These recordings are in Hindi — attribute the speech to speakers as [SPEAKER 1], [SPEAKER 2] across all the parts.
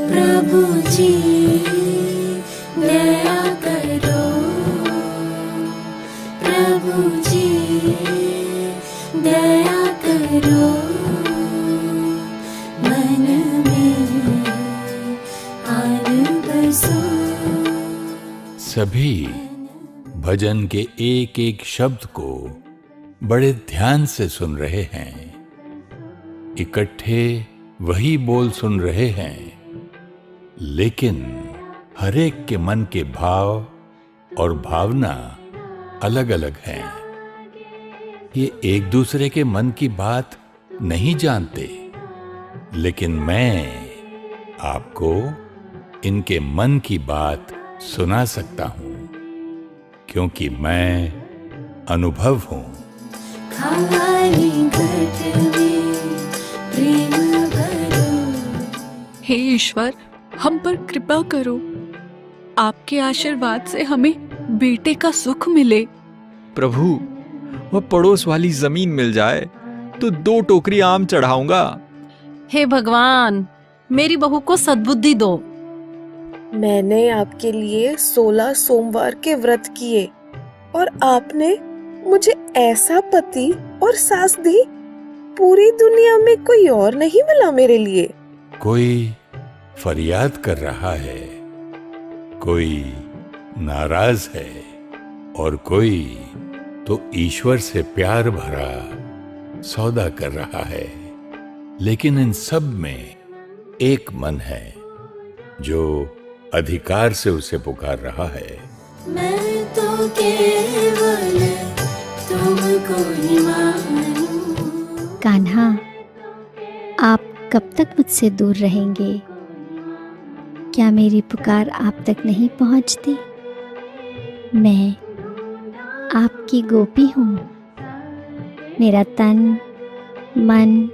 [SPEAKER 1] प्रभु जी दया करो, प्रभु जी दया करो, मन में आन बसो।
[SPEAKER 2] सभी भजन के एक एक शब्द को बड़े ध्यान से सुन रहे हैं, इकट्ठे वही बोल सुन रहे हैं, लेकिन हर एक के मन के भाव और भावना अलग अलग हैं। ये एक दूसरे के मन की बात नहीं जानते, लेकिन मैं आपको इनके मन की बात सुना सकता हूं, क्योंकि मैं अनुभव हूं।
[SPEAKER 3] हे ईश्वर, हम पर कृपा करो, आपके आशीर्वाद से हमें बेटे का सुख मिले।
[SPEAKER 4] प्रभु, वह पड़ोस वाली जमीन मिल जाए तो 2 टोकरी आम चढ़ाऊंगा।
[SPEAKER 5] हे भगवान, मेरी बहू को सद्बुद्धि दो।
[SPEAKER 6] मैंने आपके लिए 16 सोमवार के व्रत किए और आपने मुझे ऐसा पति और सास दी, पूरी दुनिया में कोई और नहीं मिला मेरे लिए।
[SPEAKER 2] कोई फरियाद कर रहा है, कोई नाराज है और कोई तो ईश्वर से प्यार भरा सौदा कर रहा है। लेकिन इन सब में एक मन है जो अधिकार से उसे पुकार रहा है।
[SPEAKER 1] मैं तो केवल तुमको ही मानूं।
[SPEAKER 7] कान्हा, आप कब तक मुझसे दूर रहेंगे? क्या मेरी पुकार आप तक नहीं पहुंचती? मैं आपकी गोपी हूँ। मेरा तन, मन,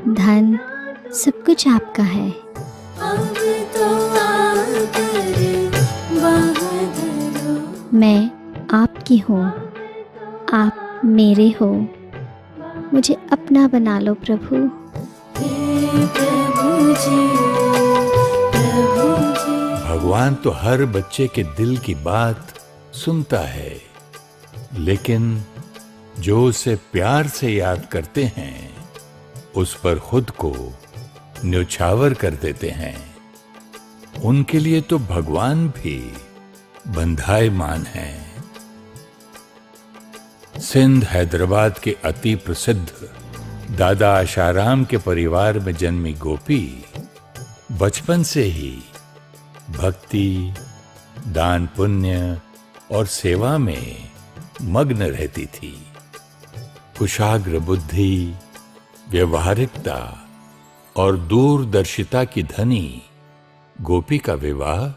[SPEAKER 7] धन सब कुछ आपका है।
[SPEAKER 1] अब तो आकर बाह धरो।
[SPEAKER 7] मैं आपकी हूँ, आप मेरे हो। मुझे अपना बना लो प्रभु।
[SPEAKER 1] हे प्रभु जी, प्रभु जी।
[SPEAKER 2] भगवान तो हर बच्चे के दिल की बात सुनता है, लेकिन जो उसे प्यार से याद करते हैं उस पर खुद को न्योछावर कर देते हैं। उनके लिए तो भगवान भी बंधायमान हैं। सिंध हैदराबाद के अति प्रसिद्ध दादा आशाराम के परिवार में जन्मी गोपी बचपन से ही भक्ति, दान पुण्य और सेवा में मग्न रहती थी। कुशाग्र बुद्धि, व्यवहारिकता और दूरदर्शिता की धनी गोपी का विवाह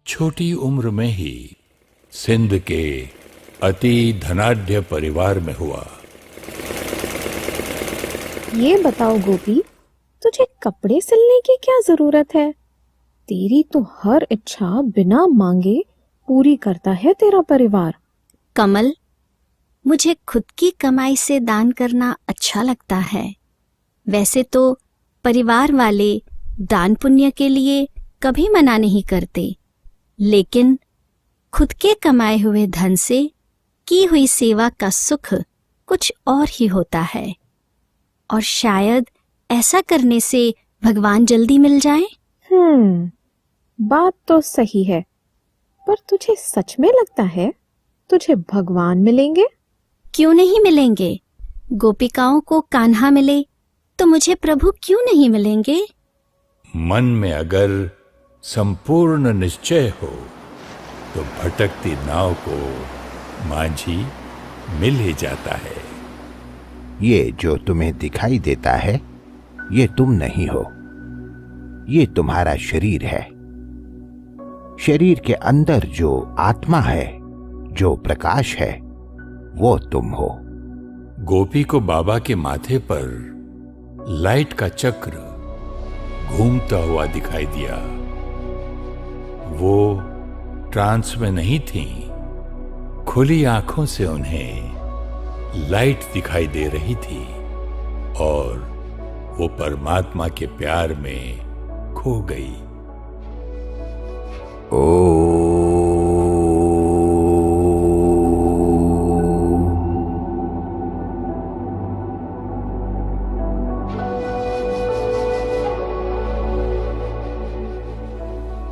[SPEAKER 2] छोटी उम्र में ही सिंध के अति धनाढ्य परिवार में हुआ।
[SPEAKER 6] ये बताओ गोपी, तुझे कपड़े सिलने की क्या जरूरत है? तेरी तो हर इच्छा बिना मांगे पूरी करता है तेरा परिवार।
[SPEAKER 7] कमल, मुझे खुद की कमाई से दान करना अच्छा लगता है। वैसे तो परिवार वाले दान पुण्य के लिए कभी मना नहीं करते, लेकिन खुद के कमाए हुए धन से की हुई सेवा का सुख कुछ और ही होता है। और शायद ऐसा करने से भगवान जल्दी मिल जाए।
[SPEAKER 6] बात तो सही है, पर तुझे सच में लगता है तुझे भगवान मिलेंगे?
[SPEAKER 7] क्यों नहीं मिलेंगे? गोपिकाओं को कान्हा मिले तो मुझे प्रभु क्यों नहीं मिलेंगे?
[SPEAKER 2] मन में अगर संपूर्ण निश्चय हो तो भटकती नाव को मांझी मिल ही जाता है।
[SPEAKER 8] ये जो तुम्हें दिखाई देता है, ये तुम नहीं हो, ये तुम्हारा शरीर है। शरीर के अंदर जो आत्मा है, जो प्रकाश है, वो तुम हो।
[SPEAKER 2] गोपी को बाबा के माथे पर लाइट का चक्र घूमता हुआ दिखाई दिया। वो ट्रांस में नहीं थीं। खुली आंखों से उन्हें लाइट दिखाई दे रही थी और वो परमात्मा के प्यार में खो गई।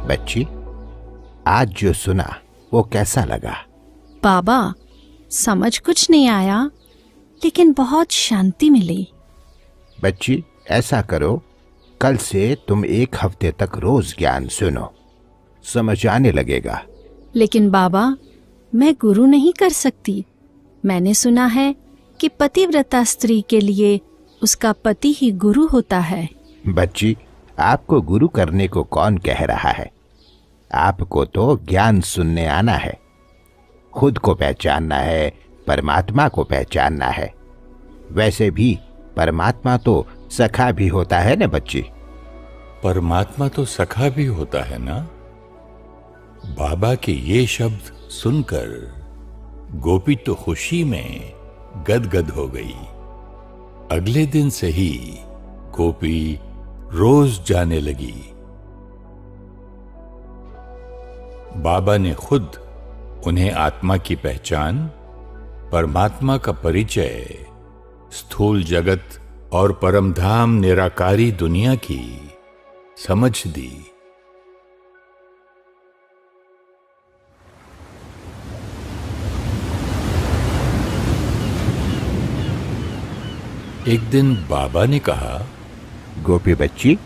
[SPEAKER 8] बच्ची, आज जो सुना वो कैसा लगा?
[SPEAKER 7] बाबा, समझ कुछ नहीं आया, लेकिन बहुत शांति मिली।
[SPEAKER 8] बच्ची, ऐसा करो, कल से तुम 1 हफ्ते तक रोज ज्ञान सुनो, समझ आने लगेगा।
[SPEAKER 7] लेकिन बाबा, मैं गुरु नहीं कर सकती। मैंने सुना है कि पतिव्रता स्त्री के लिए उसका पति ही गुरु होता है।
[SPEAKER 8] बच्ची, आपको गुरु करने को कौन कह रहा है? आपको तो ज्ञान सुनने आना है, खुद को पहचानना है, परमात्मा को पहचानना है। वैसे भी परमात्मा तो सखा भी होता है ना बच्ची?
[SPEAKER 2] परमात्मा तो सखा भी होता है ना? बाबा के ये शब्द सुनकर गोपी तो खुशी में गदगद हो गई। अगले दिन से ही गोपी रोज जाने लगी। बाबा ने खुद उन्हें आत्मा की पहचान, परमात्मा का परिचय, स्थूल जगत और परमधाम निराकारी दुनिया की समझ दी। एक दिन बाबा ने कहा,
[SPEAKER 8] गोपी बच्ची,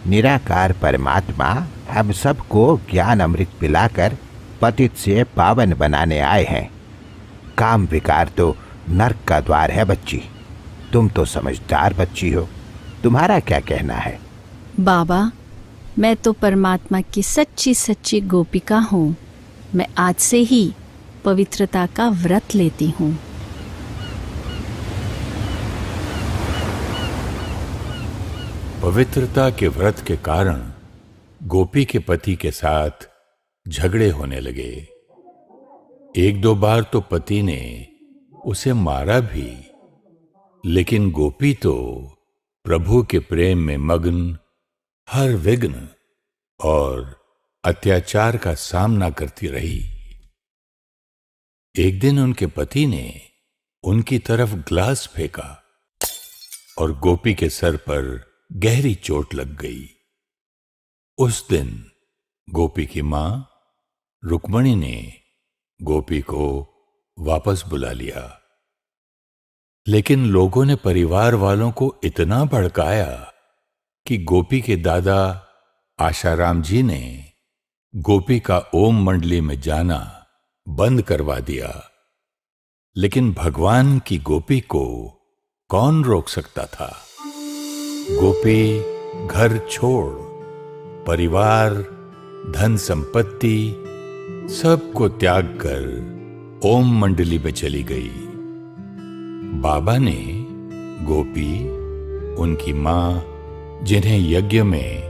[SPEAKER 8] निराकार परमात्मा हम सबको ज्ञान अमृत पिलाकर पतित से पावन बनाने आए हैं। काम विकार तो नरक का द्वार है बच्ची। तुम तो समझदार बच्ची हो, तुम्हारा क्या कहना है?
[SPEAKER 7] बाबा, मैं तो परमात्मा की सच्ची सच्ची गोपिका हूँ। मैं आज से ही पवित्रता का व्रत लेती हूँ।
[SPEAKER 2] पवित्रता के व्रत के कारण गोपी के पति के साथ झगड़े होने लगे। 1-2 बार तो पति ने उसे मारा भी, लेकिन गोपी तो प्रभु के प्रेम में मग्न हर विघ्न और अत्याचार का सामना करती रही। एक दिन उनके पति ने उनकी तरफ ग्लास फेंका और गोपी के सर पर गहरी चोट लग गई। उस दिन गोपी की मां रुक्मणी ने गोपी को वापस बुला लिया, लेकिन लोगों ने परिवार वालों को इतना भड़काया कि गोपी के दादा आशाराम जी ने गोपी का ओम मंडली में जाना बंद करवा दिया। लेकिन भगवान की गोपी को कौन रोक सकता था? गोपी घर छोड़, परिवार, धन संपत्ति सबको त्याग कर ओम मंडली में चली गई। बाबा ने गोपी, उनकी मां, जिन्हें यज्ञ में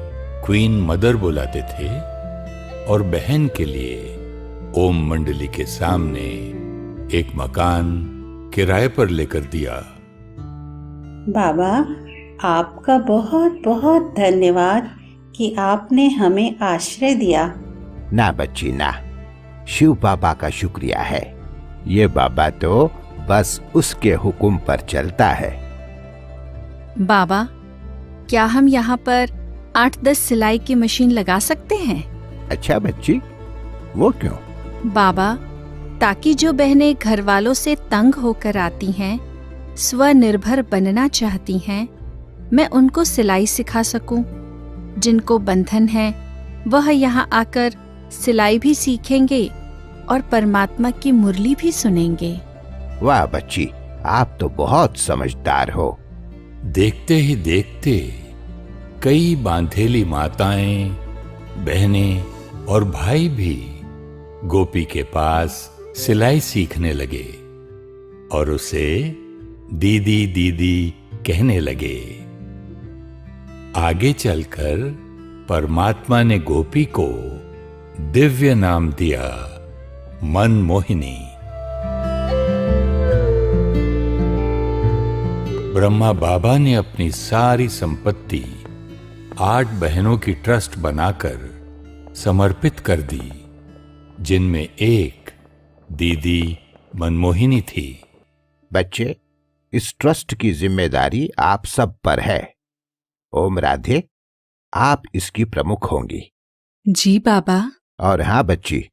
[SPEAKER 2] क्वीन मदर बुलाते थे, और बहन के लिए ओम मंडली के सामने एक मकान किराए पर लेकर दिया।
[SPEAKER 9] बाबा, आपका बहुत बहुत धन्यवाद कि आपने हमें आश्रय दिया।
[SPEAKER 8] ना बच्ची ना, शिव बाबा का शुक्रिया है। ये बाबा तो बस उसके हुक्म पर चलता है।
[SPEAKER 7] बाबा, क्या हम यहाँ पर 8-10 सिलाई की मशीन लगा सकते हैं?
[SPEAKER 8] अच्छा बच्ची, वो क्यों?
[SPEAKER 7] बाबा, ताकि जो बहनें घर वालों से तंग होकर आती हैं, स्वनिर्भर बनना चाहती हैं, मैं उनको सिलाई सिखा सकूं। जिनको बंधन है वह यहाँ आकर सिलाई भी सीखेंगे और परमात्मा की मुरली भी सुनेंगे।
[SPEAKER 8] वाह बच्ची, आप तो बहुत समझदार हो।
[SPEAKER 2] देखते ही देखते कई बांधेली माताएं, बहनें और भाई भी गोपी के पास सिलाई सीखने लगे और उसे दीदी दीदी कहने लगे। आगे चलकर परमात्मा ने गोपी को दिव्य नाम दिया, मनमोहिनी। ब्रह्मा बाबा ने अपनी सारी संपत्ति 8 बहनों की ट्रस्ट बनाकर समर्पित कर दी, जिनमें एक दीदी मनमोहिनी थी।
[SPEAKER 8] बच्चे, इस ट्रस्ट की जिम्मेदारी आप सब पर है। ओम राधे, आप इसकी प्रमुख होंगी।
[SPEAKER 3] जी बाबा।
[SPEAKER 8] और हाँ बच्ची,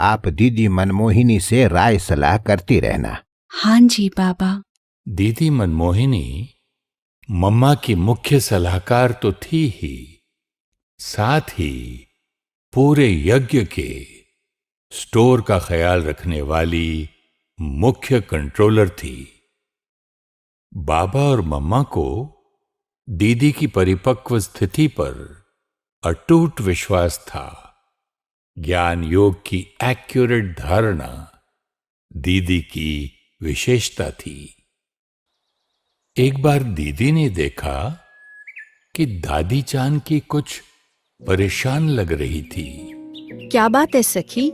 [SPEAKER 8] आप दीदी मनमोहिनी से राय सलाह करती रहना।
[SPEAKER 3] हाँ जी बाबा।
[SPEAKER 2] दीदी मनमोहिनी मम्मा की मुख्य सलाहकार तो थी ही, साथ ही पूरे यज्ञ के स्टोर का ख्याल रखने वाली मुख्य कंट्रोलर थी। बाबा और मम्मा को दीदी की परिपक्व स्थिति पर अटूट विश्वास था। ज्ञान योग की एक्यूरेट धारणा दीदी की विशेषता थी। एक बार दीदी ने देखा कि दादी चांद की कुछ परेशान लग रही थी।
[SPEAKER 7] क्या बात है सखी,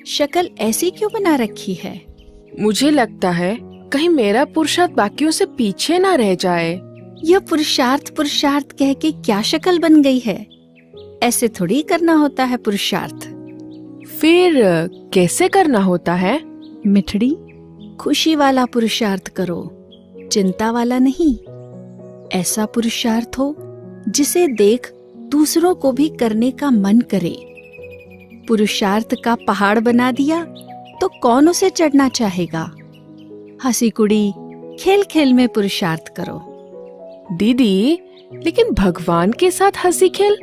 [SPEAKER 7] शक्ल ऐसी क्यों बना रखी है?
[SPEAKER 6] मुझे लगता है कहीं मेरा पुरुषार्थ बाकियों से पीछे ना रह जाए।
[SPEAKER 7] यह पुरुषार्थ पुरुषार्थ कह के क्या शक्ल बन गई है? ऐसे थोड़ी करना होता है पुरुषार्थ।
[SPEAKER 6] फिर कैसे करना होता है?
[SPEAKER 7] मिठड़ी, खुशी वाला पुरुषार्थ करो, चिंता वाला नहीं। ऐसा पुरुषार्थ हो जिसे देख दूसरों को भी करने का मन करे। पुरुषार्थ का पहाड़ बना दिया तो कौन उसे चढ़ना चाहेगा? हंसी कुड़ी, खेल खेल में पुरुषार्थ करो।
[SPEAKER 6] दीदी, लेकिन भगवान के साथ हंसी खेल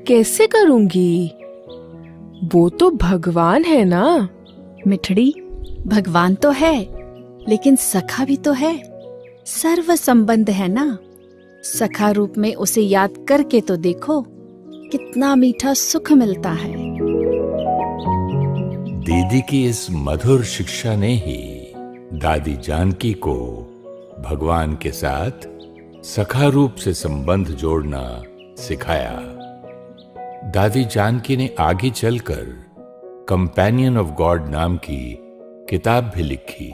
[SPEAKER 6] कैसे करूंगी? वो तो भगवान है ना।
[SPEAKER 7] मिठड़ी, भगवान तो है, लेकिन सखा भी तो है। सर्व संबंध है ना। सखा रूप में उसे याद करके तो देखो, कितना मीठा सुख मिलता है।
[SPEAKER 2] दीदी की इस मधुर शिक्षा ने ही दादी जानकी को भगवान के साथ सखा रूप से संबंध जोड़ना सिखाया। दादी जानकी ने आगे चलकर कंपेनियन ऑफ गॉड नाम की किताब भी लिखी,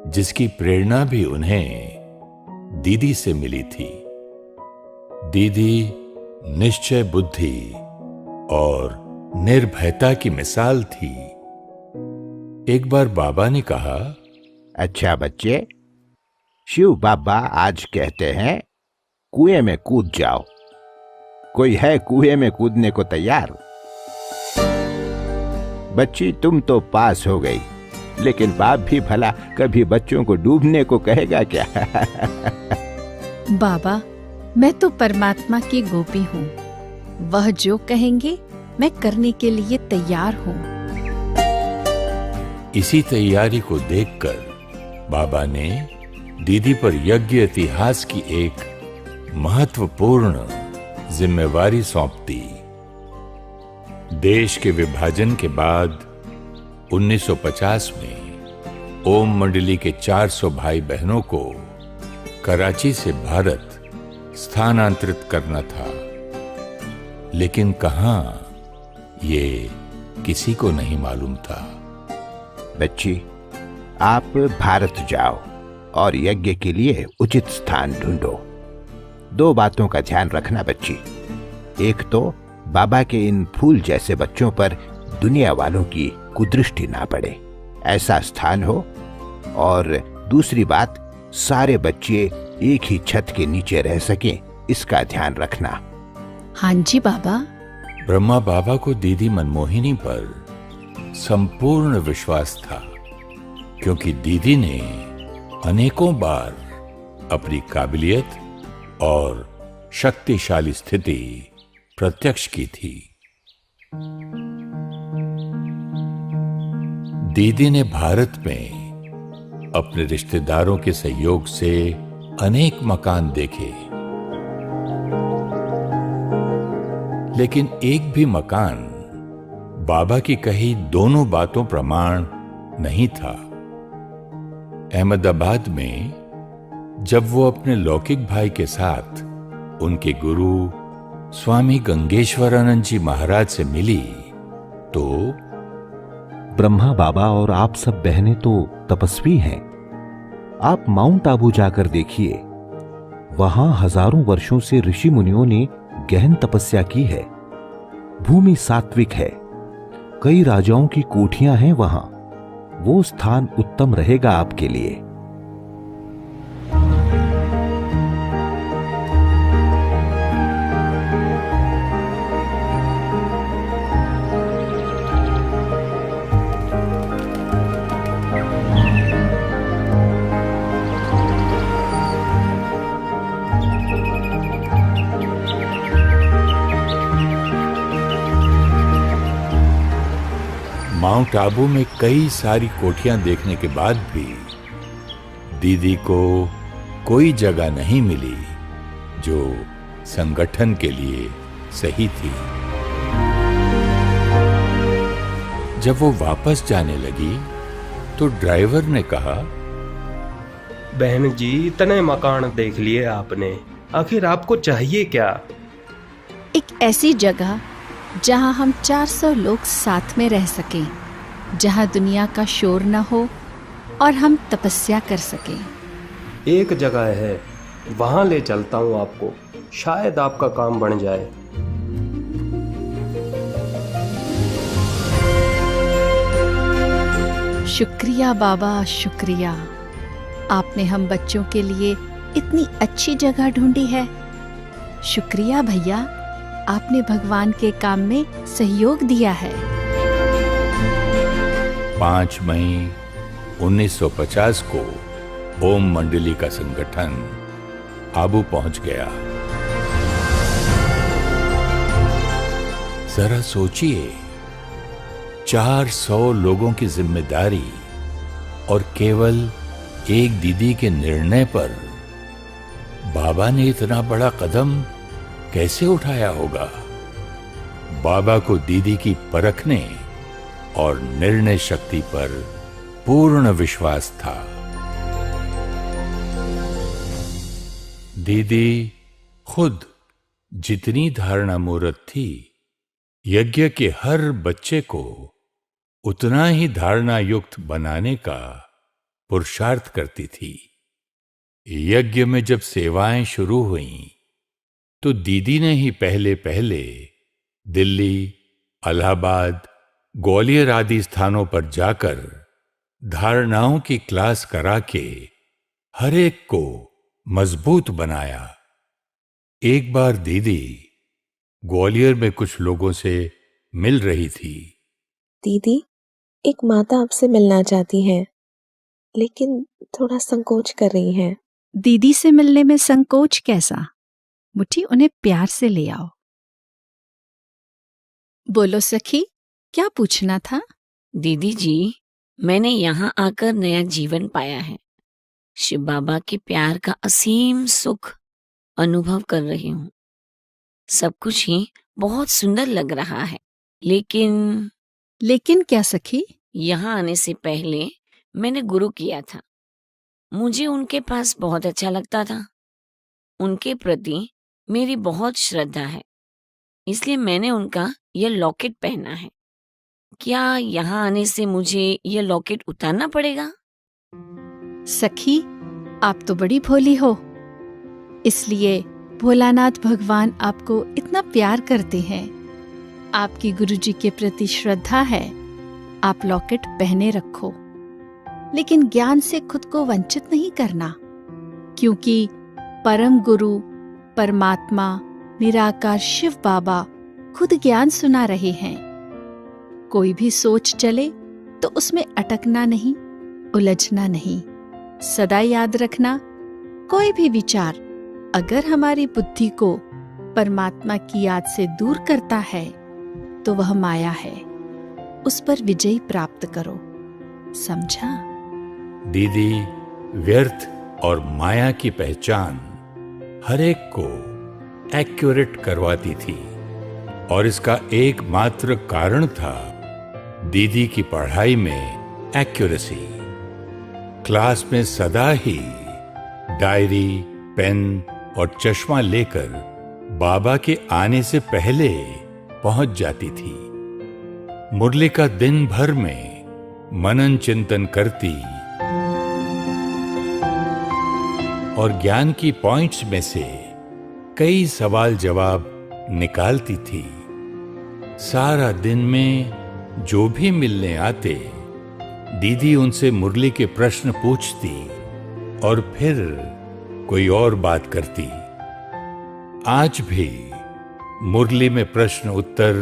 [SPEAKER 2] जिसकी प्रेरणा भी उन्हें दीदी से मिली थी। दीदी निश्चय बुद्धि और निर्भयता की मिसाल थी। एक बार बाबा ने कहा,
[SPEAKER 8] अच्छा बच्चे, शिव बाबा आज कहते हैं कुएं में कूद जाओ। कोई है कुएं में कूदने को तैयार? बच्ची, तुम तो पास हो गई, लेकिन बाप भी भला कभी बच्चों को डूबने को कहेगा क्या?
[SPEAKER 7] बाबा, मैं तो परमात्मा की गोपी हूँ। वह जो कहेंगे मैं करने के लिए तैयार हूँ।
[SPEAKER 2] इसी तैयारी को देखकर बाबा ने दीदी पर यज्ञ इतिहास की एक महत्वपूर्ण जिम्मेवारी सौंप दी। देश के विभाजन के बाद 1950 में ओम मंडली के 400 भाई बहनों को कराची से भारत स्थानांतरित करना था, लेकिन कहां, ये किसी को नहीं मालूम था।
[SPEAKER 8] बच्ची, आप भारत जाओ और यज्ञ के लिए उचित स्थान ढूंढो। 2 बातों का ध्यान रखना बच्ची। एक तो बाबा के इन फूल जैसे बच्चों पर दुनिया वालों की कुदृष्टि ना पड़े, ऐसा स्थान हो। और दूसरी बात, सारे बच्चे एक ही छत के नीचे रह सकें, इसका ध्यान रखना।
[SPEAKER 7] हाँ जी बाबा।
[SPEAKER 2] ब्रह्मा बाबा को दीदी मनमोहिनी पर संपूर्ण विश्वास था, क्योंकि दीदी ने अनेकों बार अपनी काबिलियत और शक्तिशाली स्थिति प्रत्यक्ष की थी। दीदी ने भारत में अपने रिश्तेदारों के सहयोग से अनेक मकान देखे, लेकिन एक भी मकान बाबा की कही दोनों बातों प्रमाण नहीं था। अहमदाबाद में जब वो अपने लौकिक भाई के साथ उनके गुरु स्वामी गंगेश्वरानंद जी महाराज से मिली तो,
[SPEAKER 10] ब्रह्मा बाबा और आप सब बहनें तो तपस्वी हैं। आप माउंट आबू जाकर देखिए, वहां हजारों वर्षों से ऋषि मुनियों ने गहन तपस्या की है। भूमि सात्विक है, कई राजाओं की कोठियां हैं वहां। वो स्थान उत्तम रहेगा आपके लिए।
[SPEAKER 2] माउंट आबू में कई सारी कोठियां देखने के बाद भी दीदी को कोई जगह नहीं मिली जो संगठन के लिए सही थी। जब वो वापस जाने लगी तो ड्राइवर ने कहा,
[SPEAKER 11] बहन जी, इतने मकान देख लिए आपने, आखिर आपको चाहिए क्या?
[SPEAKER 7] एक ऐसी जगह जहां हम 400 लोग साथ में रह सकें, जहां दुनिया का शोर न हो और हम तपस्या कर सकें।
[SPEAKER 11] एक जगह है, वहां ले चलता हूं आपको, शायद आपका काम बन जाए।
[SPEAKER 7] शुक्रिया बाबा, शुक्रिया। आपने हम बच्चों के लिए इतनी अच्छी जगह ढूंढी है। शुक्रिया भैया, आपने भगवान के काम में सहयोग दिया है।
[SPEAKER 2] 5 मई 1950 को ओम मंडली का संगठन आबू पहुंच गया। जरा सोचिए, 400 लोगों की जिम्मेदारी और केवल एक दीदी के निर्णय पर बाबा ने इतना बड़ा कदम कैसे उठाया होगा। बाबा को दीदी की परखने और निर्णय शक्ति पर पूर्ण विश्वास था। दीदी खुद जितनी धारणा मूर्त थी, यज्ञ के हर बच्चे को उतना ही धारणा युक्त बनाने का पुरुषार्थ करती थी। यज्ञ में जब सेवाएं शुरू हुईं, तो दीदी ने ही पहले पहले दिल्ली, इलाहाबाद, ग्वालियर आदि स्थानों पर जाकर धारणाओं की क्लास करा के हर एक को मजबूत बनाया। एक बार दीदी ग्वालियर में कुछ लोगों से मिल रही थी।
[SPEAKER 6] दीदी, एक माता आपसे मिलना चाहती हैं, लेकिन थोड़ा संकोच कर रही हैं।
[SPEAKER 7] दीदी से मिलने में संकोच कैसा? मुट्ठी, उन्हें प्यार से ले आओ। बोलो सखी, क्या पूछना था?
[SPEAKER 1] दीदी जी, मैंने यहाँ आकर नया जीवन पाया है। शिव बाबा के प्यार का असीम सुख अनुभव कर रही हूँ। सब कुछ ही बहुत सुंदर लग रहा है, लेकिन
[SPEAKER 7] क्या सखी?
[SPEAKER 1] यहाँ आने से पहले मैंने गुरु किया था। मुझे उनके पास बहुत अच्छा लगता था। उनके प्रति मेरी बहुत श्रद्धा है, इसलिए मैंने उनका यह लॉकेट पहना है। क्या यहाँ आने से मुझे यह लॉकेट उतारना पड़ेगा?
[SPEAKER 7] सखी, आप तो बड़ी भोली हो, इसलिए भोलानाथ भगवान आपको इतना प्यार करते हैं। आपकी गुरुजी के प्रति श्रद्धा है, आप लॉकेट पहने रखो, लेकिन ज्ञान से खुद को वंचित नहीं करना, क्योंकि परम गुरु परमात्मा निराकार शिव बाबा खुद ज्ञान सुना रहे हैं। कोई भी सोच चले तो उसमें अटकना नहीं, उलझना नहीं। सदा याद रखना, कोई भी विचार अगर हमारी बुद्धि को परमात्मा की याद से दूर करता है तो वह माया है। उस पर विजय प्राप्त करो, समझा?
[SPEAKER 2] दीदी व्यर्थ और माया की पहचान हर एक को एक्यूरेट करवाती थी, और इसका एकमात्र कारण था दीदी की पढ़ाई में एक्यूरेसी। क्लास में सदा ही डायरी, पेन और चश्मा लेकर बाबा के आने से पहले पहुंच जाती थी। मुरली का दिन भर में मनन चिंतन करती और ज्ञान की पॉइंट्स में से कई सवाल जवाब निकालती थी। सारा दिन में जो भी मिलने आते, दीदी उनसे मुरली के प्रश्न पूछती और फिर कोई और बात करती। आज भी मुरली में प्रश्न उत्तर,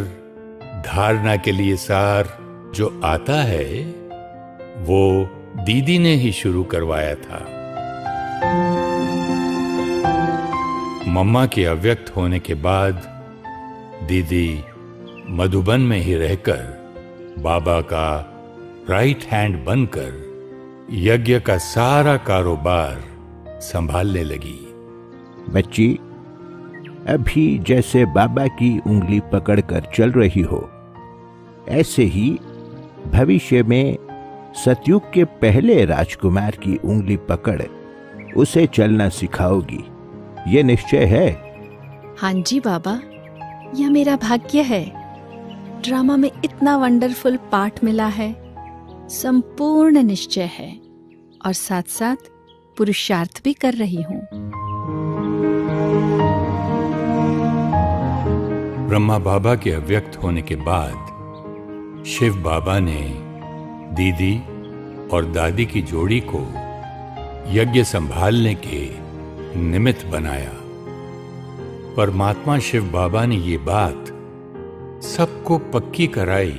[SPEAKER 2] धारणा के लिए सार जो आता है, वो दीदी ने ही शुरू करवाया था। मम्मा के अव्यक्त होने के बाद दीदी मधुबन में ही रहकर बाबा का राइट हैंड बनकर यज्ञ का सारा कारोबार संभालने लगी।
[SPEAKER 8] बच्ची, अभी जैसे बाबा की उंगली पकड़कर चल रही हो, ऐसे ही भविष्य में सतयुग के पहले राजकुमार की उंगली पकड़ उसे चलना सिखाओगी, ये निश्चय है?
[SPEAKER 7] हाँ जी बाबा, यह मेरा भाग्य है। ड्रामा में इतना वंडरफुल पार्ट मिला है, संपूर्ण निश्चय है और साथ साथ पुरुषार्थ भी कर रही हूँ।
[SPEAKER 2] ब्रह्मा बाबा के अव्यक्त होने के बाद शिव बाबा ने दीदी और दादी की जोड़ी को यज्ञ संभालने के निमित्त बनाया। परमात्मा शिव बाबा ने ये बात सबको पक्की कराई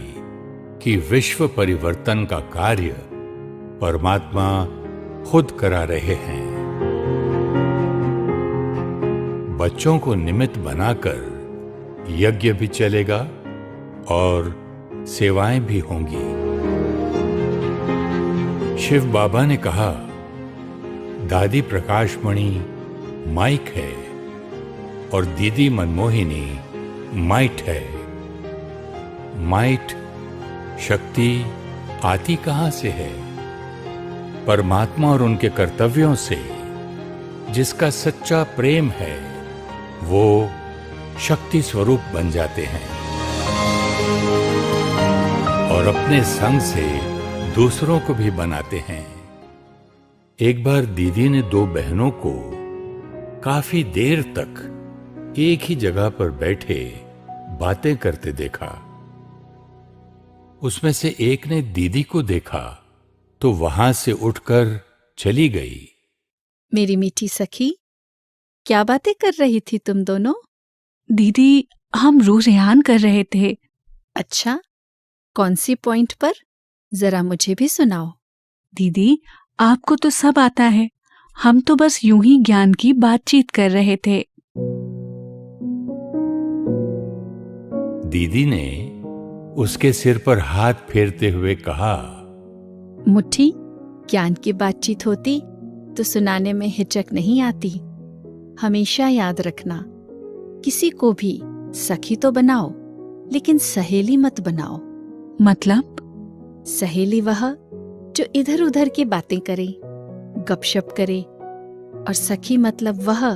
[SPEAKER 2] कि विश्व परिवर्तन का कार्य परमात्मा खुद करा रहे हैं। बच्चों को निमित्त बनाकर यज्ञ भी चलेगा और सेवाएं भी होंगी। शिव बाबा ने कहा, दादी प्रकाशमणि माइक है और दीदी मनमोहिनी माइट है। माइट शक्ति आती कहां से है? परमात्मा और उनके कर्तव्यों से। जिसका सच्चा प्रेम है वो शक्ति स्वरूप बन जाते हैं और अपने संग से दूसरों को भी बनाते हैं। एक बार दीदी ने दो बहनों को काफी देर तक एक ही जगह पर बैठे बातें करते देखा। उसमें से एक ने दीदी को देखा तो वहां से उठकर चली गई।
[SPEAKER 7] मेरी मीठी सखी, क्या बातें कर रही थी तुम दोनों?
[SPEAKER 3] दीदी, हम रूह रेहान कर रहे थे।
[SPEAKER 7] अच्छा, कौन सी पॉइंट पर? जरा मुझे भी सुनाओ।
[SPEAKER 3] दीदी, आपको तो सब आता है, हम तो बस यूं ही ज्ञान की बातचीत कर रहे थे।
[SPEAKER 2] दीदी ने उसके सिर पर हाथ फेरते हुए कहा,
[SPEAKER 7] मुट्ठी, ज्ञान की बातचीत होती तो सुनाने में हिचक नहीं आती। हमेशा याद रखना, किसी को भी सखी तो बनाओ, लेकिन सहेली मत बनाओ।
[SPEAKER 3] मतलब?
[SPEAKER 7] सहेली वह जो इधर उधर की बातें करे, गपशप करे, और सखी मतलब वह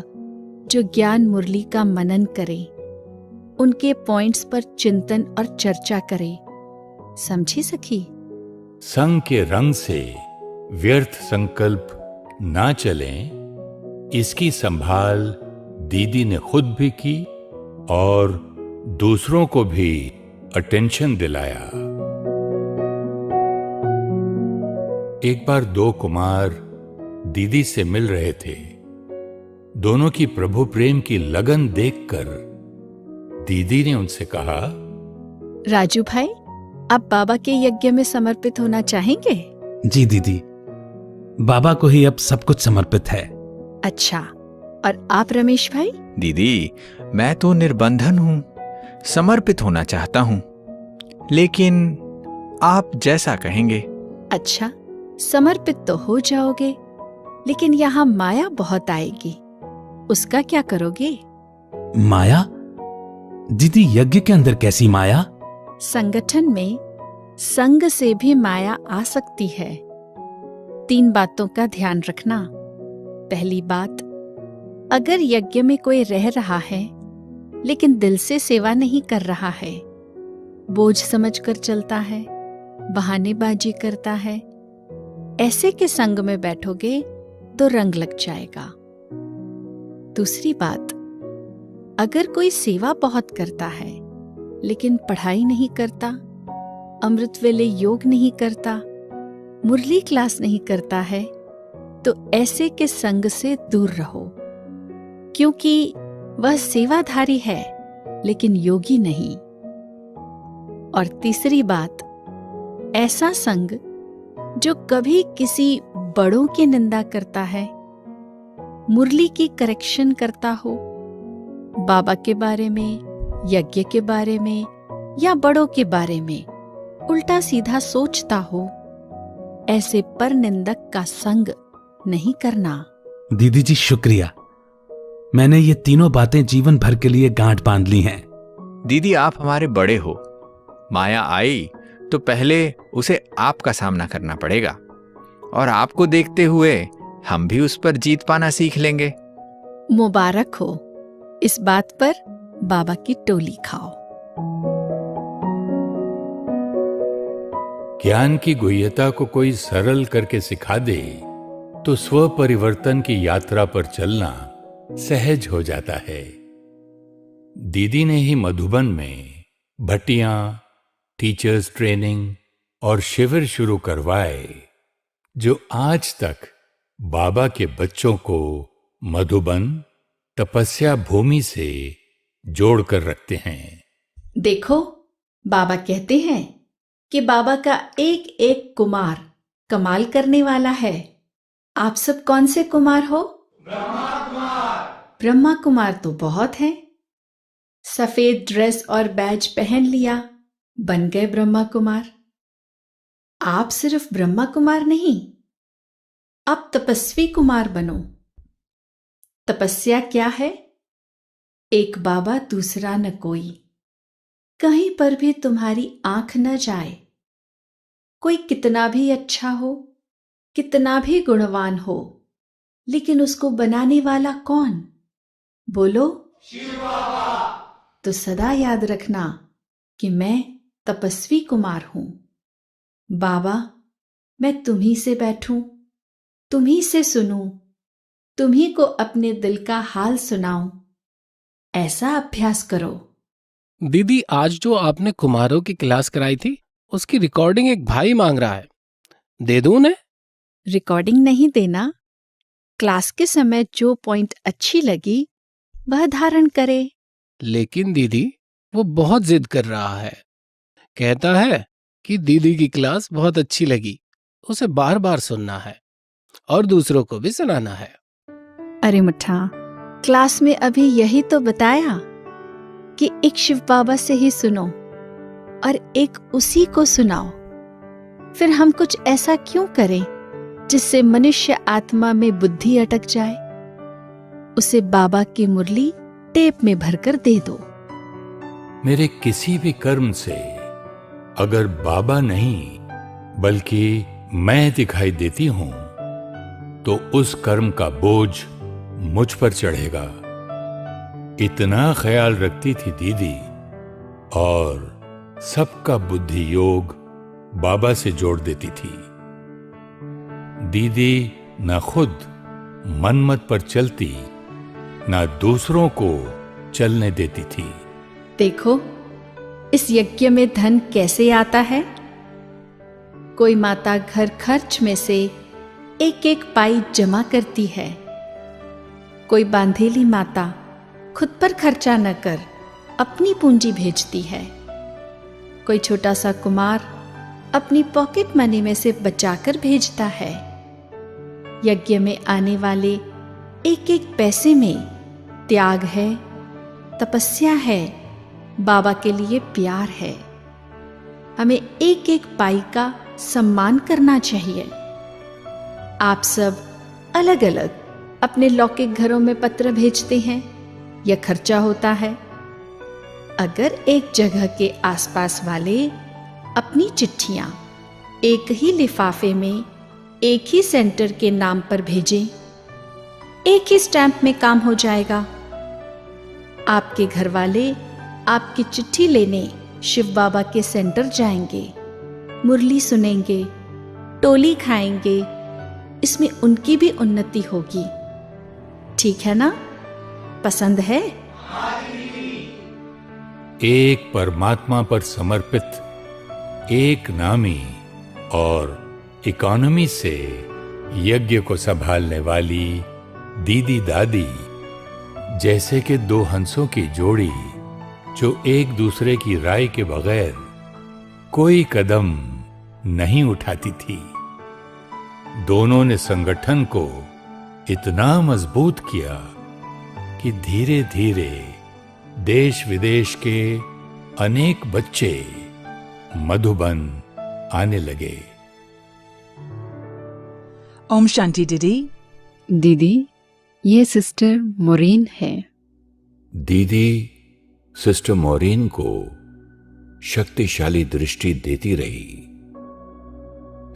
[SPEAKER 7] जो ज्ञान मुरली का मनन करे, उनके पॉइंट्स पर चिंतन और चर्चा करे। समझी सखी?
[SPEAKER 2] संग के रंग से व्यर्थ संकल्प ना चलें, इसकी संभाल दीदी ने खुद भी की और दूसरों को भी अटेंशन दिलाया। एक बार दो कुमार दीदी से मिल रहे थे। दोनों की प्रभु प्रेम की लगन देखकर दीदी ने उनसे कहा,
[SPEAKER 7] राजू भाई, आप बाबा के यज्ञ में समर्पित होना चाहेंगे?
[SPEAKER 12] जी दीदी, बाबा को ही अब सब कुछ समर्पित है।
[SPEAKER 7] अच्छा, और आप रमेश भाई?
[SPEAKER 4] दीदी, मैं तो निर्बंधन हूं, समर्पित होना चाहता हूं, लेकिन आप जैसा कहेंगे।
[SPEAKER 7] अच्छा, समर्पित तो हो जाओगे, लेकिन यहाँ माया बहुत आएगी, उसका क्या करोगे?
[SPEAKER 12] माया? दीदी, यज्ञ के अंदर कैसी माया?
[SPEAKER 7] संगठन में संग से भी माया आ सकती है। 3 बातों का ध्यान रखना। पहली बात, अगर यज्ञ में कोई रह रहा है लेकिन दिल से सेवा नहीं कर रहा है, बोझ समझकर चलता है, बहानेबाजी करता है, ऐसे के संग में बैठोगे तो रंग लग जाएगा। दूसरी बात, अगर कोई सेवा बहुत करता है लेकिन पढ़ाई नहीं करता, अमृत वेले योग नहीं करता, मुरली क्लास नहीं करता है, तो ऐसे के संग से दूर रहो, क्योंकि वह सेवाधारी है लेकिन योगी नहीं। और तीसरी बात, ऐसा संग जो कभी किसी बड़ों की निंदा करता है, मुरली की करेक्शन करता हो, बाबा के बारे में, यज्ञ के बारे में या बड़ों के बारे में उल्टा सीधा सोचता हो, ऐसे पर निंदक का संग नहीं करना।
[SPEAKER 12] दीदी जी शुक्रिया, मैंने ये तीनों बातें जीवन भर के लिए गांठ बांध ली हैं।
[SPEAKER 4] दीदी आप हमारे बड़े हो, माया आई तो पहले उसे आपका सामना करना पड़ेगा, और आपको देखते हुए हम भी उस पर जीत पाना सीख लेंगे।
[SPEAKER 7] मुबारक हो, इस बात पर बाबा की टोली खाओ।
[SPEAKER 2] ज्ञान की गुह्यता को कोई सरल करके सिखा दे तो स्व परिवर्तन की यात्रा पर चलना सहज हो जाता है। दीदी ने ही मधुबन में भट्टियां, टीचर्स ट्रेनिंग और शिविर शुरू करवाए, जो आज तक बाबा के बच्चों को मधुबन तपस्या भूमि से जोड़कर रखते हैं।
[SPEAKER 7] देखो, बाबा कहते हैं कि बाबा का एक एक कुमार कमाल करने वाला है। आप सब कौन से कुमार हो? ब्रह्मा कुमार तो बहुत हैं। सफेद ड्रेस और बैज पहन लिया, बन गए ब्रह्मा कुमार। आप सिर्फ ब्रह्मा कुमार नहीं, अब तपस्वी कुमार बनो। तपस्या क्या है? एक बाबा दूसरा न कोई, कहीं पर भी तुम्हारी आंख न जाए। कोई कितना भी अच्छा हो, कितना भी गुणवान हो, लेकिन उसको बनाने वाला कौन? बोलो, शिव बाबा। तो सदा याद रखना कि मैं तपस्वी कुमार हूं। बाबा, मैं तुम्ही से बैठूं, तुम्ही से सुनूं, तुम्ही को अपने दिल का हाल सुनाऊं, ऐसा अभ्यास करो।
[SPEAKER 13] दीदी, आज जो आपने कुमारों की क्लास कराई थी, उसकी रिकॉर्डिंग एक भाई मांग रहा है, दे दूं उन्हें?
[SPEAKER 7] रिकॉर्डिंग नहीं देना, क्लास के समय जो पॉइंट अच्छी लगी वह धारण करे।
[SPEAKER 13] लेकिन दीदी, वो बहुत जिद कर रहा है, कहता है कि दीदी की क्लास बहुत अच्छी लगी, उसे बार बार सुनना है और दूसरों को भी सुनाना है।
[SPEAKER 7] अरे मुट्ठा, क्लास में अभी यही तो बताया कि एक शिव बाबा से ही सुनो और एक उसी को सुनाओ। फिर हम कुछ ऐसा क्यों करें जिससे मनुष्य आत्मा में बुद्धि अटक जाए? उसे बाबा की मुरली टेप में भरकर दे दो।
[SPEAKER 2] मेरे किसी भी कर्म से अगर बाबा नहीं बल्कि मैं दिखाई देती हूं, तो उस कर्म का बोझ मुझ पर चढ़ेगा। इतना ख्याल रखती थी दीदी, और सबका बुद्धि योग बाबा से जोड़ देती थी। दीदी न खुद मनमत पर चलती, न दूसरों को चलने देती थी।
[SPEAKER 7] देखो, इस यज्ञ में धन कैसे आता है? कोई माता घर खर्च में से एक एक पाई जमा करती है। कोई बांधेली माता खुद पर खर्चा न कर अपनी पूंजी भेजती है। कोई छोटा सा कुमार अपनी पॉकेट मनी में से बचाकर भेजता है। यज्ञ में आने वाले एक एक पैसे में त्याग है, तपस्या है, बाबा के लिए प्यार है। हमें एक एक पाई का सम्मान करना चाहिए। आप सब अलग अलग अपने लौकिक घरों में पत्र भेजते हैं या खर्चा होता है। अगर एक जगह के आसपास वाले अपनी चिट्ठियां एक ही लिफाफे में एक ही सेंटर के नाम पर भेजें, एक ही स्टैंप में काम हो जाएगा। आपके घर वाले आपकी चिट्ठी लेने शिव बाबा के सेंटर जाएंगे, मुरली सुनेंगे, टोली खाएंगे। इसमें उनकी भी उन्नति होगी। ठीक है ना? पसंद है?
[SPEAKER 2] एक परमात्मा पर समर्पित एक नामी और इकोनॉमी से यज्ञ को संभालने वाली दीदी दादी जैसे कि दो हंसों की जोड़ी जो एक दूसरे की राय के बगैर कोई कदम नहीं उठाती थी। दोनों ने संगठन को इतना मजबूत किया कि धीरे धीरे देश विदेश के अनेक बच्चे मधुबन आने लगे।
[SPEAKER 14] ओम शांति दीदी।
[SPEAKER 15] दीदी, ये सिस्टर मोरीन है।
[SPEAKER 2] दीदी सिस्टर मोरीन को शक्तिशाली दृष्टि देती रही।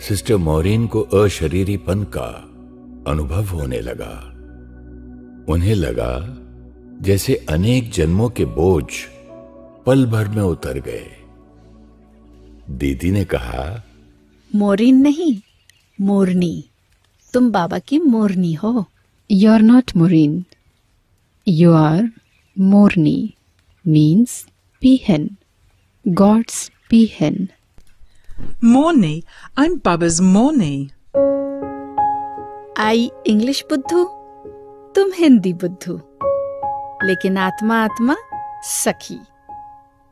[SPEAKER 2] सिस्टर मोरीन को अशरीरीपन का अनुभव होने लगा। उन्हें लगा जैसे अनेक जन्मों के बोझ पल भर में उतर गए। दीदी ने कहा,
[SPEAKER 7] मोरीन नहीं, मोरनी। तुम बाबा की मोरनी हो।
[SPEAKER 15] You are not Maureen, you are Morni, means peahen, God's peahen.
[SPEAKER 14] Morni, I'm Baba's Morni.
[SPEAKER 7] I English बुद्धू, तुम हिंदी बुद्धू, लेकिन आत्मा आत्मा सखी,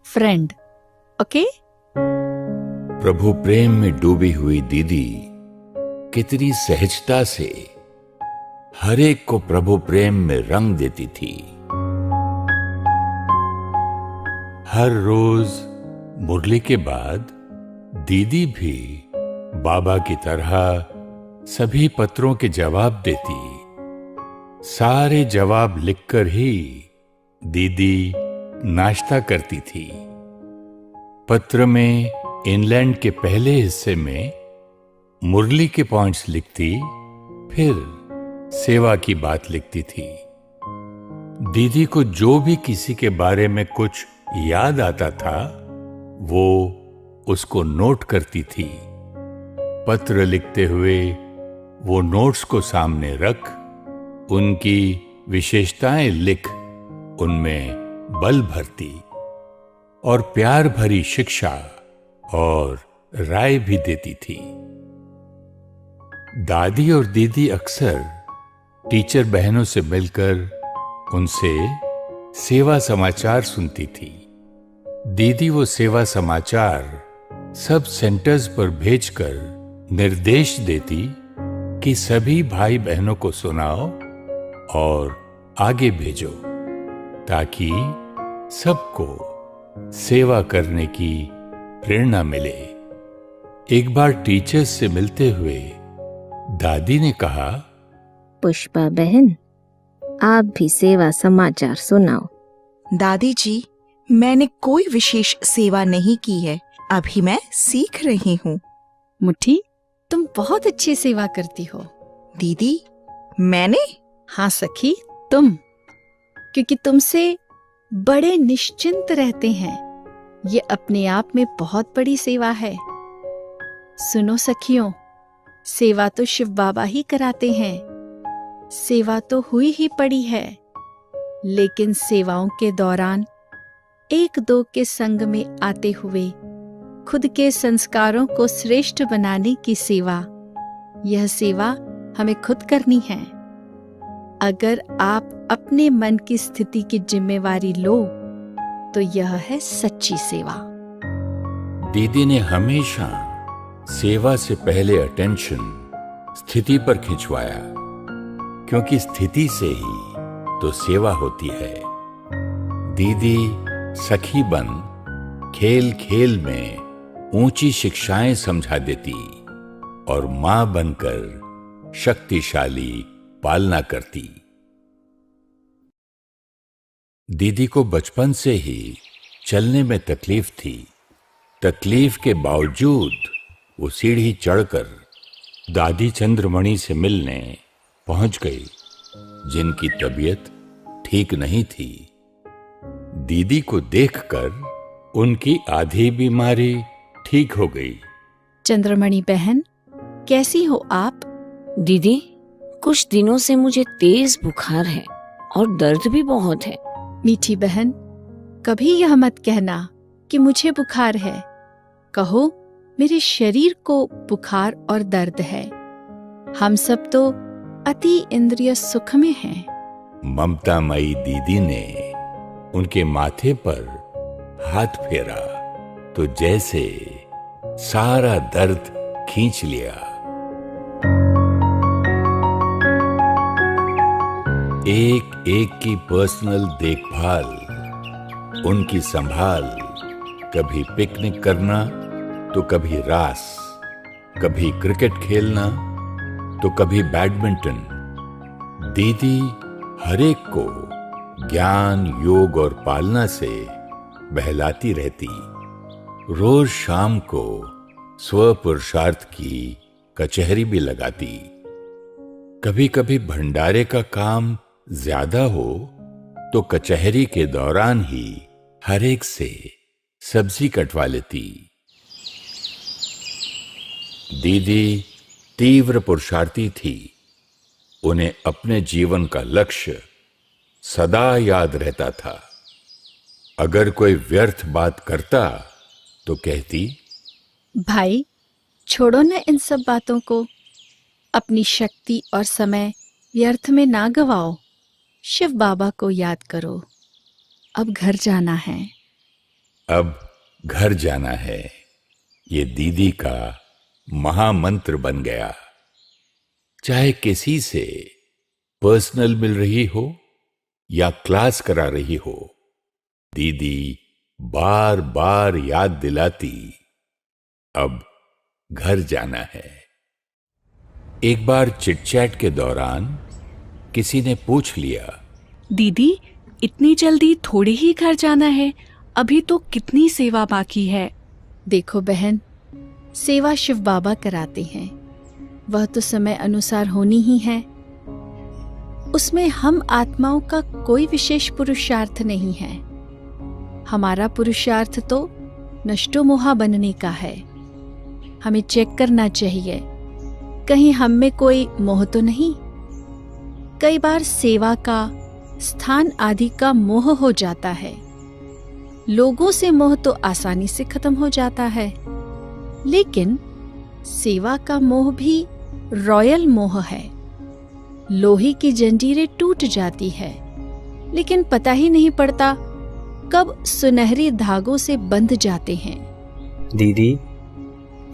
[SPEAKER 7] फ्रेंड, ओके?
[SPEAKER 2] प्रभु प्रेम में डूबी हुई दीदी कितनी सहजता से हर एक को प्रभु प्रेम में रंग देती थी। हर रोज मुरली के बाद दीदी भी बाबा की तरह सभी पत्रों के जवाब देती। सारे जवाब लिखकर ही दीदी नाश्ता करती थी। पत्र में इंग्लैंड के पहले हिस्से में मुरली के पॉइंट्स लिखती, फिर सेवा की बात लिखती थी। दीदी को जो भी किसी के बारे में कुछ याद आता था वो उसको नोट करती थी। पत्र लिखते हुए वो नोट्स को सामने रख उनकी विशेषताएं लिख उनमें बल भरती और प्यार भरी शिक्षा और राय भी देती थी। दादी और दीदी अक्सर टीचर बहनों से मिलकर उनसे सेवा समाचार सुनती थी। दीदी वो सेवा समाचार सब सेंटर्स पर भेजकर निर्देश देती कि सभी भाई बहनों को सुनाओ और आगे भेजो, ताकि सबको सेवा करने की प्रेरणा मिले। एक बार टीचर्स से मिलते हुए दादी ने कहा,
[SPEAKER 16] पुष्पा बहन, आप भी सेवा समाचार सुनाओ।
[SPEAKER 17] दादी जी, मैंने कोई विशेष सेवा नहीं की है, अभी मैं सीख रही हूँ।
[SPEAKER 7] मुट्ठी, तुम बहुत अच्छी सेवा करती हो।
[SPEAKER 17] दीदी, मैंने?
[SPEAKER 7] हाँ सखी, तुम, क्योंकि तुमसे बड़े निश्चिंत रहते हैं। ये अपने आप में बहुत बड़ी सेवा है। सुनो सखियों, सेवा तो शिव बाबा ही कराते हैं। सेवा तो हुई ही पड़ी है, लेकिन सेवाओं के दौरान एक दो के संग में आते हुए खुद के संस्कारों को श्रेष्ठ बनाने की सेवा, यह सेवा हमें खुद करनी है। अगर आप अपने मन की स्थिति की जिम्मेवारी लो तो यह है सच्ची सेवा।
[SPEAKER 2] दीदी ने हमेशा सेवा से पहले अटेंशन स्थिति पर खिंचवाया, क्योंकि स्थिति से ही तो सेवा होती है। दीदी सखी बन खेल खेल में ऊंची शिक्षाएं समझा देती और मां बनकर शक्तिशाली पालना करती। दीदी को बचपन से ही चलने में तकलीफ थी। तकलीफ के बावजूद वो सीढ़ी चढ़कर दादी चंद्रमणि से मिलने पहुंच गई, जिनकी तबीयत ठीक नहीं थी। दीदी को देखकर उनकी आधी बीमारी ठीक हो गई।
[SPEAKER 7] चंद्रमणि बहन, कैसी हो आप?
[SPEAKER 1] दीदी, कुछ दिनों से मुझे तेज बुखार है और दर्द भी बहुत है।
[SPEAKER 7] मीठी बहन, कभी यह मत कहना कि मुझे बुखार है। कहो मेरे शरीर को बुखार और दर्द है। हम सब तो अति इंद्रिय सुख में हैं।
[SPEAKER 2] ममतामयी दीदी ने उनके माथे पर हाथ फेरा तो जैसे सारा दर्द खींच लिया। एक एक की पर्सनल देखभाल, उनकी संभाल, कभी पिकनिक करना तो कभी रास, कभी क्रिकेट खेलना तो कभी बैडमिंटन। दीदी हरेक को ज्ञान, योग और पालना से बहलाती रहती। रोज शाम को स्व पुरुषार्थ की कचहरी भी लगाती। कभी कभी भंडारे का काम ज्यादा हो तो कचहरी के दौरान ही हरेक से सब्जी कटवा लेती। दीदी तीव्र पुरुषार्थी थी। उन्हें अपने जीवन का लक्ष्य सदा याद रहता था। अगर कोई व्यर्थ बात करता तो कहती,
[SPEAKER 7] भाई छोड़ो न इन सब बातों को। अपनी शक्ति और समय व्यर्थ में ना गवाओ। शिव बाबा को याद करो। अब घर जाना है।
[SPEAKER 2] अब घर जाना है, ये दीदी का महामंत्र बन गया। चाहे किसी से पर्सनल मिल रही हो या क्लास करा रही हो, दीदी बार बार याद दिलाती, अब घर जाना है। एक बार चिटचैट के दौरान किसी ने पूछ लिया,
[SPEAKER 3] दीदी इतनी जल्दी थोड़ी ही घर जाना है? अभी तो कितनी सेवा बाकी है।
[SPEAKER 7] देखो बहन, सेवा शिव बाबा कराते हैं, वह तो समय अनुसार होनी ही है। उसमें हम आत्माओं का कोई विशेष पुरुषार्थ नहीं है। हमारा पुरुषार्थ तो नष्टो मोहा बनने का है। हमें चेक करना चाहिए कहीं हम में कोई मोह तो नहीं। कई बार सेवा का, स्थान आदि का मोह हो जाता है। लोगों से मोह तो आसानी से खत्म हो जाता है, लेकिन सेवा का मोह भी रॉयल मोह है। लोहे की जंजीरें टूट जाती है, लेकिन पता ही नहीं पड़ता कब सुनहरे धागों से बंध जाते हैं।
[SPEAKER 18] दीदी,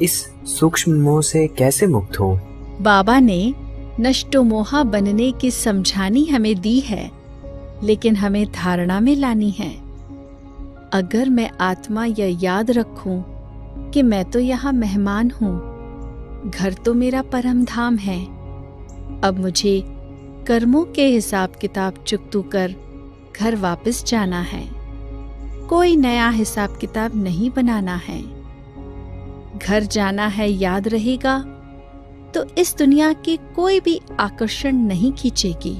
[SPEAKER 18] इस सूक्ष्म मोह से कैसे मुक्त हो?
[SPEAKER 7] बाबा ने नष्टो मोहा बनने की समझानी हमें दी है, लेकिन हमें धारणा में लानी है। अगर मैं आत्मा यह याद रखूं कि मैं तो यहाँ मेहमान हूँ, घर तो मेरा परम धाम है। अब मुझे कर्मों के हिसाब किताब चुकतू कर घर वापस जाना है। कोई नया हिसाब किताब नहीं बनाना है। घर जाना है याद रहेगा तो इस दुनिया की कोई भी आकर्षण नहीं खींचेगी।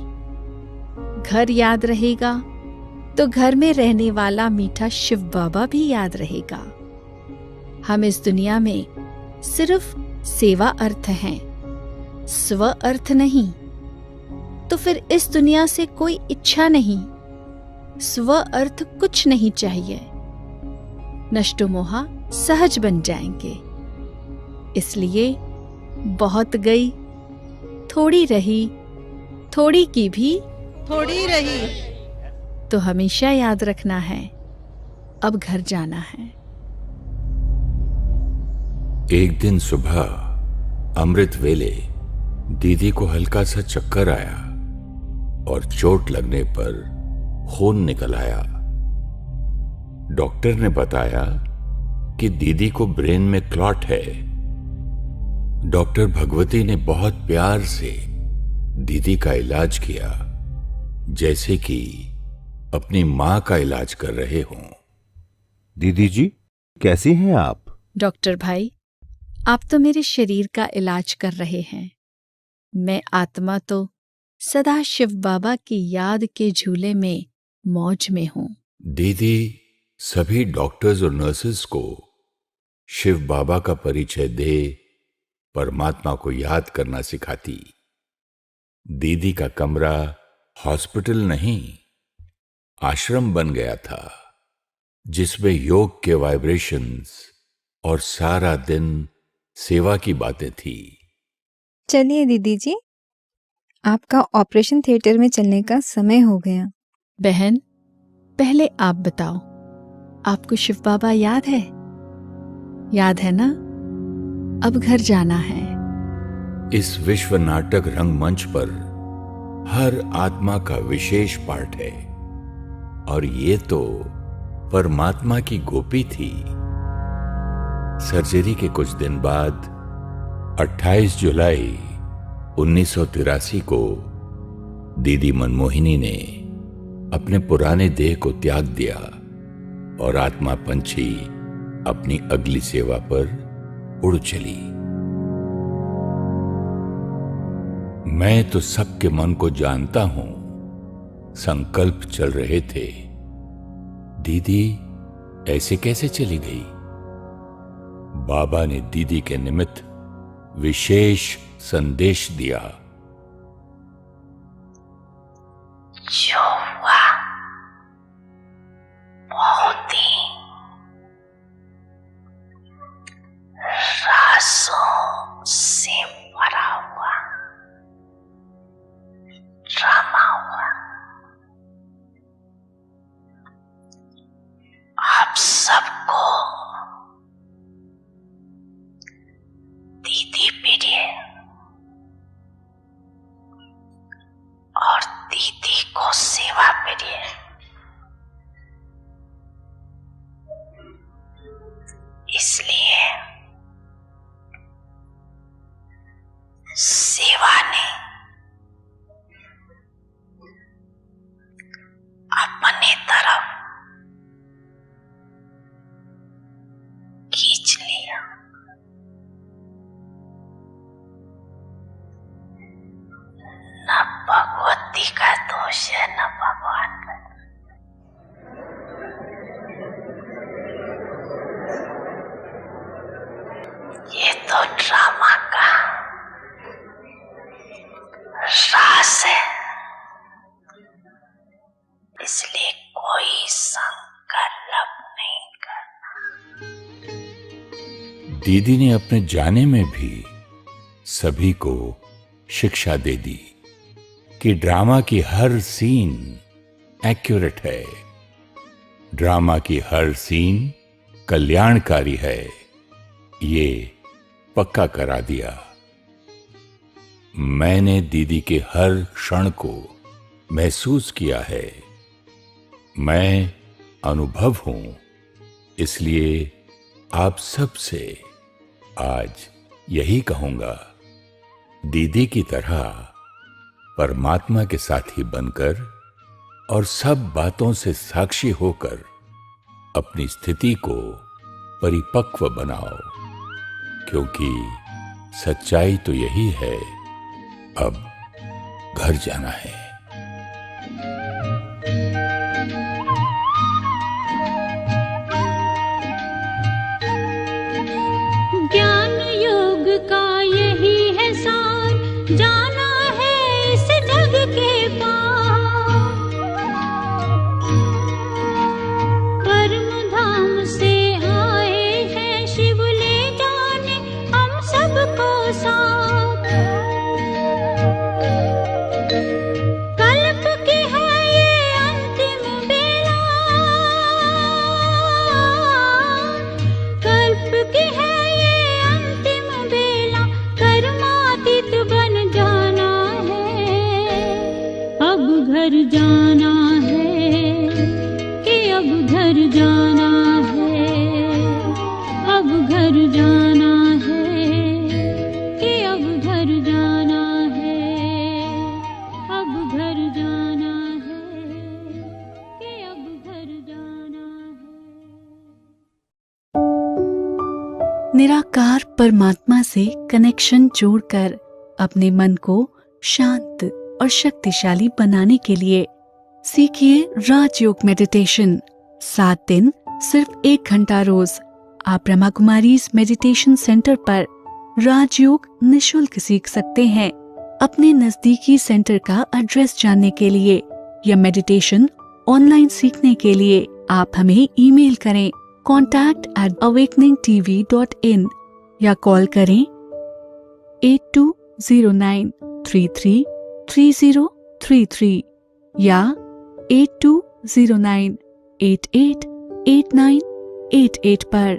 [SPEAKER 7] घर याद रहेगा तो घर में रहने वाला मीठा शिव बाबा भी याद रहेगा। हम इस दुनिया में सिर्फ सेवा अर्थ हैं, स्व अर्थ नहीं। तो फिर इस दुनिया से कोई इच्छा नहीं, स्व अर्थ कुछ नहीं चाहिए। नष्टो मोहा सहज बन जाएंगे। इसलिए बहुत गई, थोड़ी रही, थोड़ी की भी
[SPEAKER 17] थोड़ी रही।
[SPEAKER 7] तो हमेशा याद रखना है, अब घर जाना है।
[SPEAKER 2] एक दिन सुबह अमृत वेले दीदी को हल्का सा चक्कर आया और चोट लगने पर खून निकल आया। डॉक्टर ने बताया कि दीदी को ब्रेन में क्लॉट है। डॉक्टर भगवती ने बहुत प्यार से दीदी का इलाज किया, जैसे कि अपनी मां का इलाज कर रहे हों।
[SPEAKER 10] दीदी जी, कैसी हैं आप?
[SPEAKER 7] डॉक्टर भाई, आप तो मेरे शरीर का इलाज कर रहे हैं। मैं आत्मा तो सदा शिव बाबा की याद के झूले में मौज में हूं।
[SPEAKER 2] दीदी सभी डॉक्टर्स और नर्सेस को शिव बाबा का परिचय दे परमात्मा को याद करना सिखाती। दीदी का कमरा हॉस्पिटल नहीं, आश्रम बन गया था। जिसमें योग के वाइब्रेशंस और सारा दिन सेवा की बातें थी।
[SPEAKER 19] चलिए दीदी जी, आपका ऑपरेशन थिएटर में चलने का समय हो गया।
[SPEAKER 15] बहन, पहले आप बताओ, आपको शिव बाबा याद है? याद है ना? अब घर जाना है।
[SPEAKER 2] इस विश्व नाटक रंगमंच पर हर आत्मा का विशेष पार्ट है, और ये तो परमात्मा की गोपी थी। सर्जरी के कुछ दिन बाद 28 जुलाई 1983 को दीदी मनमोहिनी ने अपने पुराने देह को त्याग दिया और आत्मा पंछी अपनी अगली सेवा पर उड़ चली। मैं तो सबके मन को जानता हूं, संकल्प चल रहे थे। दीदी ऐसे कैसे चली गई? बाबा ने दीदी के निमित्त विशेष संदेश दिया।
[SPEAKER 1] जो हुआ बहुत ही राजों से भरा हुआ ड्रामा हुआ। आप सबको दीदी प्रिय और दीदी को सेवा प्रिय, इसलिए सेवा ने अपने तरफ खींच लिया। न भगवती का दोष है न भगवान का। ये तो ड्रामा का राज है, इसलिए कोई संकल्प नहीं करना।
[SPEAKER 2] दीदी ने अपने जाने में भी सभी को शिक्षा दे दी कि ड्रामा की हर सीन एक्यूरेट है, ड्रामा की हर सीन कल्याणकारी है, ये पक्का करा दिया। मैंने दीदी के हर क्षण को महसूस किया है। मैं अनुभव हूं, इसलिए आप सबसे आज यही कहूंगा, दीदी की तरह परमात्मा के साथी बनकर और सब बातों से साक्षी होकर अपनी स्थिति को परिपक्व बनाओ, क्योंकि सच्चाई तो यही है, अब घर जाना है।
[SPEAKER 20] ज्ञान योग का यही है सार, जाना है इस जग के पार। परम धाम से आए हैं शिव, ले जाने हम सबको साथ। कल्प की है ये अंतिम बेला, कल्प की है ये अंतिम बेला, कर्मातीत बन जाना है। अब घर जाना है कि अब घर जाना है, अब घर जाना है कि अब घर जाना है, अब घर जाना है कि अब घर जाना है।
[SPEAKER 3] निराकार परमात्मा से कनेक्शन जोड़कर अपने मन को शांत और शक्तिशाली बनाने के लिए सीखिए राजयोग मेडिटेशन। 7 दिन सिर्फ 1 घंटा रोज आप ब्रह्मा कुमारीज मेडिटेशन सेंटर पर राजयोग निशुल्क सीख सकते हैं। अपने नजदीकी सेंटर का एड्रेस जानने के लिए या मेडिटेशन ऑनलाइन सीखने के लिए आप हमें ईमेल करें contact@awakeningtv.in या कॉल करें 8209333033 या 8209888988 पर।